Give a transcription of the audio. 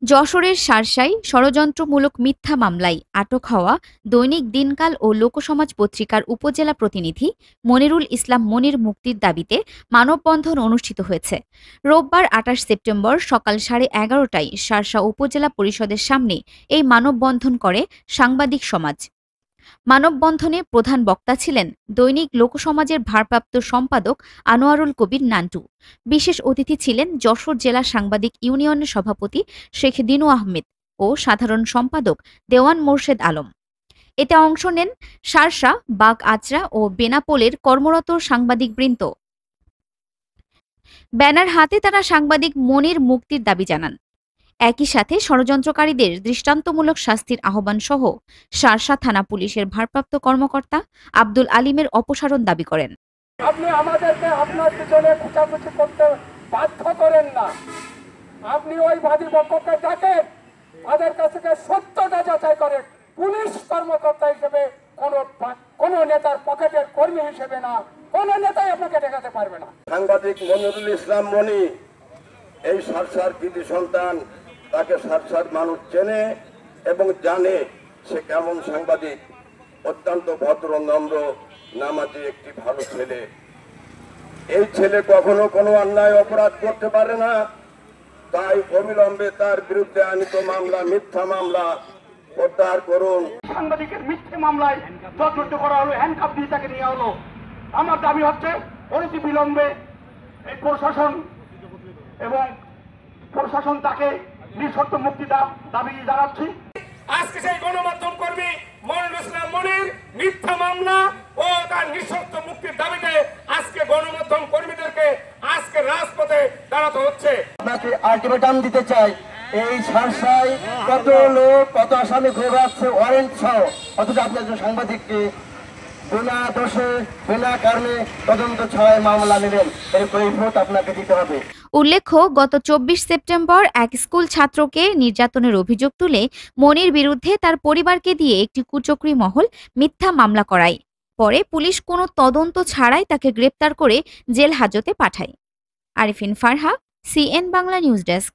যশোরের শার্শায় ষড়যন্ত্রমূলক মিথ্যা মামলায় আটক হওয়া দৈনিক দিনকাল ও লোকসমাজ পত্রিকার উপজেলা প্রতিনিধি মনিরুল ইসলাম মনির মুক্তির দাবিতে মানববন্ধন অনুষ্ঠিত হয়েছে। রোববার ২৮ সেপ্টেম্বর সকাল 11:30টায় শার্শা উপজেলা পরিষদের সামনে এই মানববন্ধন করে সাংবাদিক সমাজ। মানববন্ধনে প্রধান বক্তা ছিলেন দৈনিক লোকসমাজের ভারপ্রাপ্ত সম্পাদক আনোয়ারুল কবির নান্টু। বিশেষ অতিথি ছিলেন যশোর জেলা সাংবাদিক ইউনিয়নের সভাপতি শেখ দিনু আহমেদ ও সাধারণ সম্পাদক দেওয়ান মোর্শেদ আলম। এতে অংশ নেন শার্শা, বাগ আচরা ও বেনাপোলের কর্মরত সাংবাদিকবৃন্দ। ব্যানার হাতে তারা সাংবাদিক মনির মুক্তির দাবি জানান। একই সাথে ষড়যন্ত্রকারীদের দৃষ্টান্তমূলক শাস্তির আহ্বান সহ শার্শা থানা পুলিশের ভারপ্রাপ্ত কর্মকর্তা আব্দুল আলিমের অপসারণ দাবি করেন। আপনি আমাদেরকে আপনার পিছনে খুঁচাখুচি করতে বাধ্য করেন না। আপনি ওই বাদী পক্ষকে ডাকেন, তাদের কাছ থেকে সত্যটা যাচাই করেন। পুলিশ কর্মকর্তা হিসেবে কোন নেতার পকেটের কর্মী হিসেবে না, কোন নেতাই আপনাকে ঠেকাতে পারবে না। সাংবাদিক মনিরুল ইসলাম মনি এই শার্শার কৃতি সন্তান। তাকে শার্শার মানুষ চেনে এবং জানে সে কেমন সাংবাদিক। অত্যন্ত ভদ্র, নম্র, নামাজি একটি ভালো ছেলে। এই ছেলে কখনো কোনো অন্যায় অপরাধ করতে পারে না। তাই অবিলম্বে তার বিরুদ্ধে আনিত মামলা, মিথ্যা মামলা প্রত্যাহার করুন। সাংবাদিকের মিথ্যে মামলায় যথেষ্ট করা হলো, হ্যান্ডকাপ দিয়ে তাকে নিয়ে হলো। আমার দাবি হচ্ছে অনতি বিলম্বে এই প্রশাসন তাকে নিঃশর্ত মুক্তি দাবি জানাচ্ছি। আজকে সেই গণমাধ্যম কর্মী মনিরুল ইসলাম মনির মিথ্যা মামলা ও তার নিঃশর্ত মুক্তির দাবিতে আজকে গণমাধ্যম কর্মীদেরকে আজকে রাজপথে দাঁড়াতে হচ্ছে। আপনাকে আলটিমেটাম দিতে চাই, এই শার্শায় কত লোক, কত আসামি ঘুরে আসছে ওয়ারেন্ট সহ, অথচ আপনি একজন সাংবাদিককে বিনা দোষে বিনা কারণে তদন্ত ছাড়াই মামলা নেবেন, এর কৈফিয়ত আপনাকে দিতে হবে। উল্লেখ্য, গত ২৪ সেপ্টেম্বর এক স্কুল ছাত্রকে নির্যাতনের অভিযোগ তুলে মনির বিরুদ্ধে তার পরিবারকে দিয়ে একটি কুচক্রী মহল মিথ্যা মামলা করায়। পরে পুলিশ কোনো তদন্ত ছাড়াই তাকে গ্রেপ্তার করে জেল হাজতে পাঠায়। Arifin Farha, CN Bangla news desk.